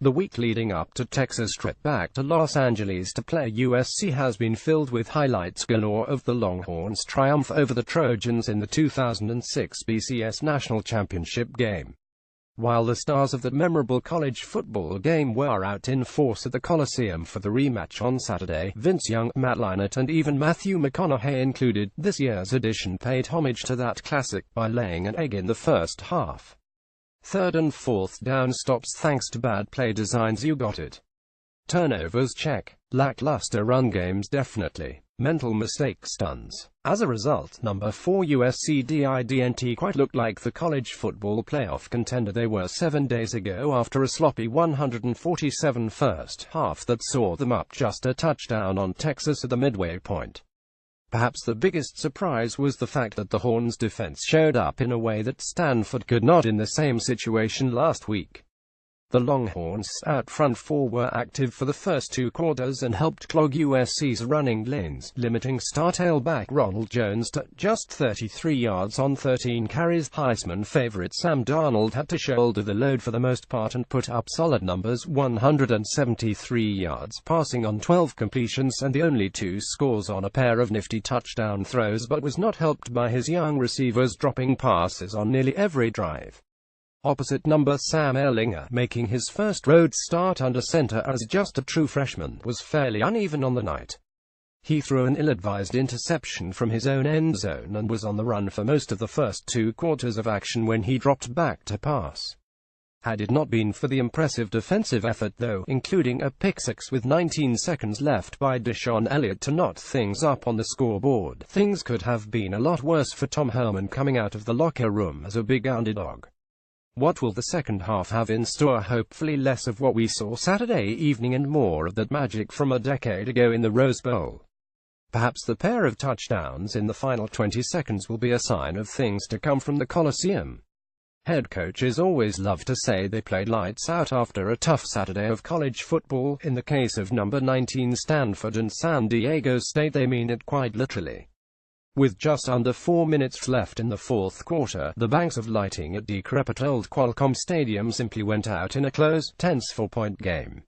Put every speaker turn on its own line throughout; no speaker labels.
The week leading up to Texas' trip back to Los Angeles to play USC has been filled with highlights galore of the Longhorns' triumph over the Trojans in the 2006 BCS National Championship game. While the stars of that memorable college football game were out in force at the Coliseum for the rematch on Saturday, Vince Young, Matt Leinart and even Matthew McConaughey included, this year's edition paid homage to that classic by laying an egg in the first half. Third and fourth down stops thanks to bad play designs, you got it. Turnovers check. Lackluster run games definitely. Mental mistakes tons. As a result, number 4 USC didn't quite look like the college football playoff contender they were 7 days ago after a sloppy 147 first half that saw them up just a touchdown on Texas at the midway point. Perhaps the biggest surprise was the fact that the Horns' defense showed up in a way that Stanford could not in the same situation last week. The Longhorns' out front four were active for the first two quarters and helped clog USC's running lanes, limiting star tailback Ronald Jones to just 33 yards on 13 carries. Heisman favorite Sam Darnold had to shoulder the load for the most part and put up solid numbers, 173 yards passing on 12 completions and the only 2 scores on a pair of nifty touchdown throws, but was not helped by his young receivers dropping passes on nearly every drive. Opposite number Sam Ehlinger, making his first road start under center as just a true freshman, was fairly uneven on the night. He threw an ill-advised interception from his own end zone and was on the run for most of the first 2 quarters of action when he dropped back to pass. Had it not been for the impressive defensive effort though, including a pick-six with 19 seconds left by Deshaun Elliott to knot things up on the scoreboard, things could have been a lot worse for Tom Herman coming out of the locker room as a big underdog. What will the second half have in store? Hopefully less of what we saw Saturday evening and more of that magic from a decade ago in the Rose Bowl. Perhaps the pair of touchdowns in the final 20 seconds will be a sign of things to come from the Coliseum. Head coaches always love to say they played lights out after a tough Saturday of college football. In the case of number 19 Stanford and San Diego State, they mean it quite literally. With just under 4 minutes left in the fourth quarter, the banks of lighting at decrepit old Qualcomm Stadium simply went out in a close, tense 4-point game.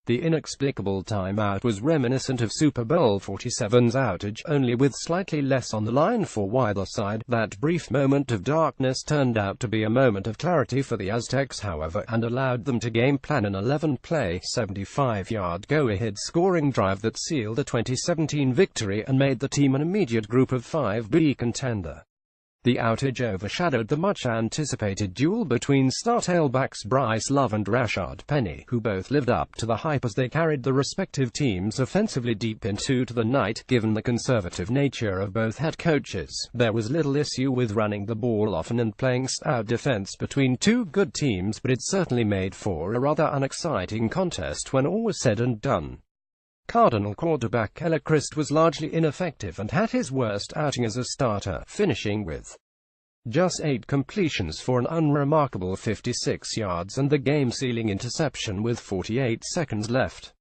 The inexplicable timeout was reminiscent of Super Bowl 47's outage, only with slightly less on the line for either side. That brief moment of darkness turned out to be a moment of clarity for the Aztecs, however, and allowed them to game plan an 11-play, 75-yard go-ahead scoring drive that sealed a 2017 victory and made the team an immediate Group of 5B contender. The outage overshadowed the much-anticipated duel between star tailbacks Bryce Love and Rashard Penny, who both lived up to the hype as they carried the respective teams offensively deep into the night. Given the conservative nature of both head coaches, there was little issue with running the ball often and playing stout defense between two good teams, but it certainly made for a rather unexciting contest when all was said and done. Cardinal quarterback Keller Christ was largely ineffective and had his worst outing as a starter, finishing with just 8 completions for an unremarkable 56 yards and the game-sealing interception with 48 seconds left.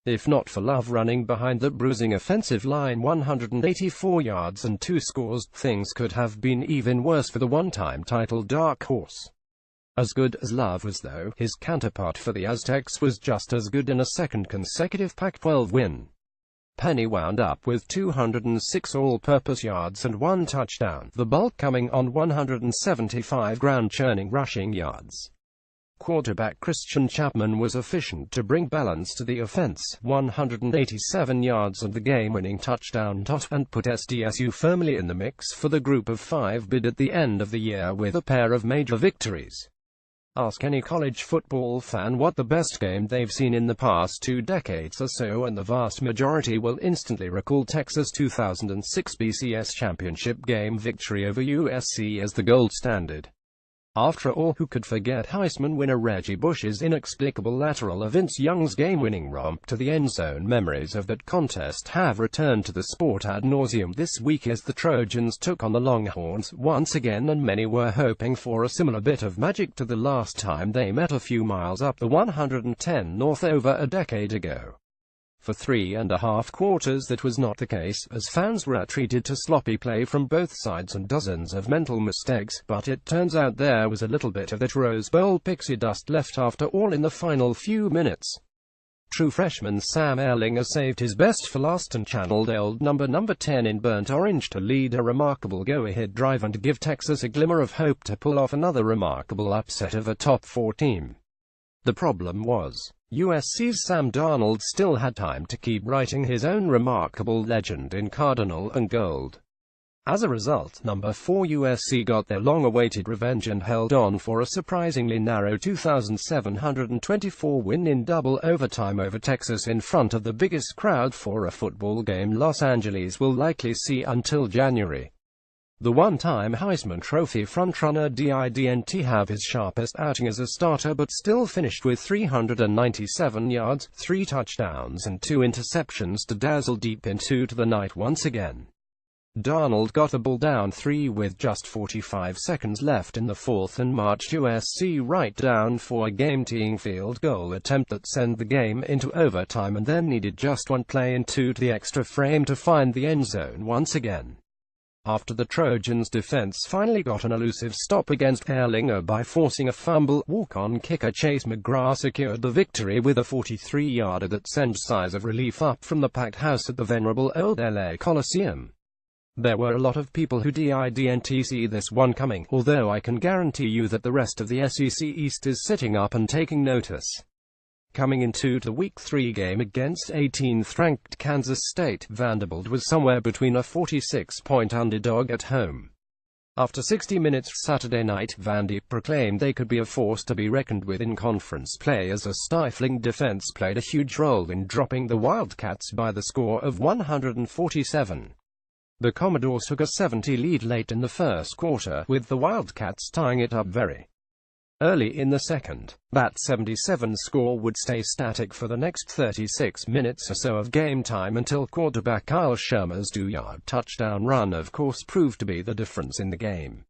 If not for Love running behind the bruising offensive line 184 yards and 2 scores, things could have been even worse for the one-time title dark horse. As good as Love was though, his counterpart for the Aztecs was just as good in a second consecutive Pac-12 win. Penny wound up with 206 all-purpose yards and 1 touchdown, the bulk coming on 175 ground-churning rushing yards. Quarterback Christian Chapman was efficient to bring balance to the offense, 187 yards and the game-winning touchdown toss, and put SDSU firmly in the mix for the Group of 5 bid at the end of the year with a pair of major victories. Ask any college football fan what the best game they've seen in the past 2 decades or so, and the vast majority will instantly recall Texas' 2006 BCS championship game victory over USC as the gold standard. After all, who could forget Heisman winner Reggie Bush's inexplicable lateral of Vince Young's game-winning romp to the end zone? Memories of that contest have returned to the sport ad nauseum this week as the Trojans took on the Longhorns once again, and many were hoping for a similar bit of magic to the last time they met a few miles up the 110 North over a decade ago. For 3.5 quarters that was not the case, as fans were treated to sloppy play from both sides and dozens of mental mistakes, but it turns out there was a little bit of that Rose Bowl pixie dust left after all in the final few minutes. True freshman Sam Ehlinger saved his best for last and channeled old number 10 in burnt orange to lead a remarkable go-ahead drive and give Texas a glimmer of hope to pull off another remarkable upset of a top 4 team. The problem was, USC's Sam Darnold still had time to keep writing his own remarkable legend in cardinal and gold. As a result, number 4 USC got their long-awaited revenge and held on for a surprisingly narrow 2,724 win in double overtime over Texas in front of the biggest crowd for a football game Los Angeles will likely see until January. The one-time Heisman Trophy frontrunner didn't have his sharpest outing as a starter but still finished with 397 yards, 3 touchdowns and 2 interceptions to dazzle deep into the night once again. Darnold got the ball down 3 with just 45 seconds left in the fourth and marched USC right down for a game-tying field goal attempt that sent the game into overtime and then needed just one play into the extra frame to find the end zone once again. After the Trojans' defense finally got an elusive stop against Ehlinger by forcing a fumble, walk-on kicker Chase McGrath secured the victory with a 43-yarder that sent sighs of relief up from the packed house at the venerable old LA Coliseum. There were a lot of people who didn't see this one coming, although I can guarantee you that the rest of the SEC East is sitting up and taking notice. Coming into the Week 3 game against 18th-ranked Kansas State, Vanderbilt was somewhere between a 46-point underdog at home. After 60 minutes Saturday night, Vandy proclaimed they could be a force to be reckoned with in conference play as a stifling defense played a huge role in dropping the Wildcats by the score of 147. The Commodores took a 70 lead late in the first quarter, with the Wildcats tying it up very early in the second. That 77 score would stay static for the next 36 minutes or so of game time until quarterback Kyle Shermer's 2-yard touchdown run of course proved to be the difference in the game.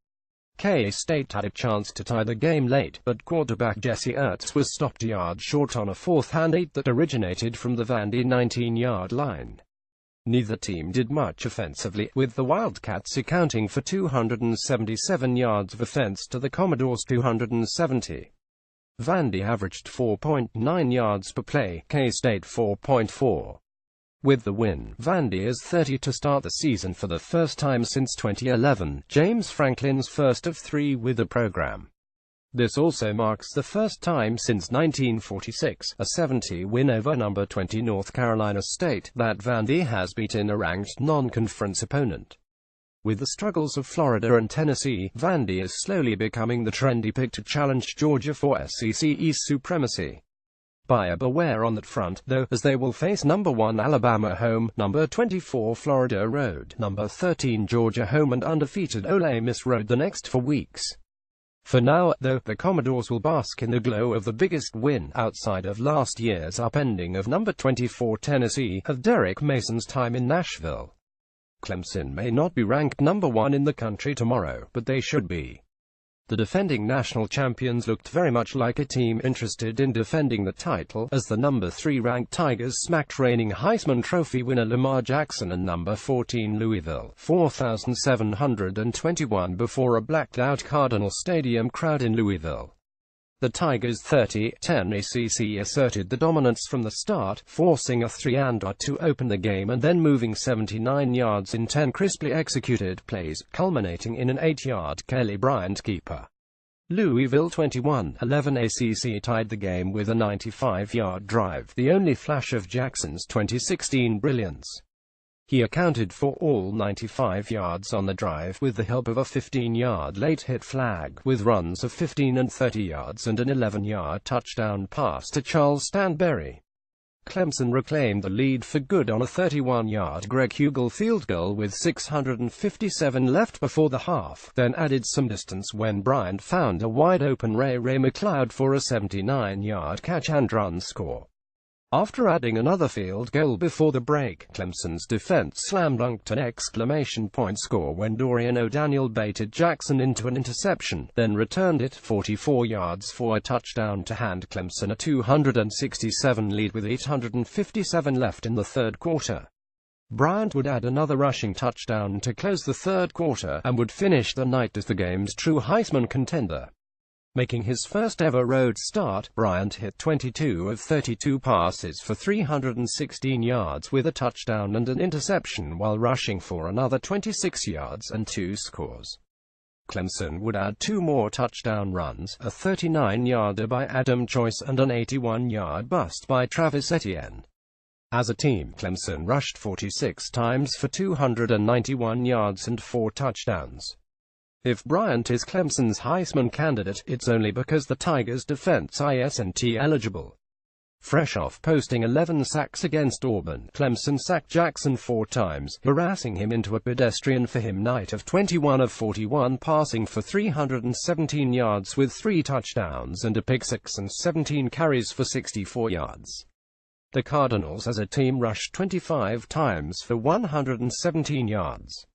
K-State had a chance to tie the game late, but quarterback Jesse Ertz was stopped a yard short on a 4th-and-8 that originated from the Vandy 19-yard line. Neither team did much offensively, with the Wildcats accounting for 277 yards of offense to the Commodores' 270. Vandy averaged 4.9 yards per play, K-State 4.4. With the win, Vandy is 30 to start the season for the first time since 2011, James Franklin's first of 3 with the program. This also marks the first time since 1946, a 70 win over number 20 North Carolina State, that Vandy has beaten a ranked non-conference opponent. With the struggles of Florida and Tennessee, Vandy is slowly becoming the trendy pick to challenge Georgia for SEC East supremacy. Buyer beware on that front, though, as they will face number 1 Alabama home, number 24 Florida road, number 13 Georgia home and undefeated Ole Miss road the next 4 weeks. For now, though, the Commodores will bask in the glow of the biggest win, outside of last year's upending of number 24 Tennessee, of Derek Mason's time in Nashville. Clemson may not be ranked number 1 in the country tomorrow, but they should be. The defending national champions looked very much like a team interested in defending the title, as the number 3 ranked Tigers smacked reigning Heisman Trophy winner Lamar Jackson and number 14 Louisville, 4,721 before a blacked-out Cardinal Stadium crowd in Louisville. The Tigers' 30-10 ACC asserted the dominance from the start, forcing a 3-and-out to open the game and then moving 79 yards in 10 crisply executed plays, culminating in an 8-yard Kelly Bryant keeper. Louisville 21-11 ACC tied the game with a 95-yard drive, the only flash of Jackson's 2016 brilliance. He accounted for all 95 yards on the drive with the help of a 15-yard late hit flag, with runs of 15 and 30 yards and an 11-yard touchdown pass to Charles Stanberry. Clemson reclaimed the lead for good on a 31-yard Greg Hugel field goal with 6:57 left before the half, then added some distance when Bryant found a wide-open Ray McLeod for a 79-yard catch-and-run score. After adding another field goal before the break, Clemson's defense slam dunked an exclamation point score when Dorian O'Daniel baited Jackson into an interception, then returned it 44 yards for a touchdown to hand Clemson a 267 lead with 857 left in the third quarter. Bryant would add another rushing touchdown to close the third quarter, and would finish the night as the game's true Heisman contender. Making his first ever road start, Bryant hit 22 of 32 passes for 316 yards with a touchdown and an interception while rushing for another 26 yards and 2 scores. Clemson would add 2 more touchdown runs, a 39-yarder by Adam Choice and an 81-yard bust by Travis Etienne. As a team, Clemson rushed 46 times for 291 yards and 4 touchdowns. If Bryant is Clemson's Heisman candidate, it's only because the Tigers' defense isn't eligible. Fresh off posting 11 sacks against Auburn, Clemson sacked Jackson 4 times, harassing him into a pedestrian-for-him night of 21 of 41 passing for 317 yards with 3 touchdowns and a pick-six and 17 carries for 64 yards. The Cardinals as a team rushed 25 times for 117 yards.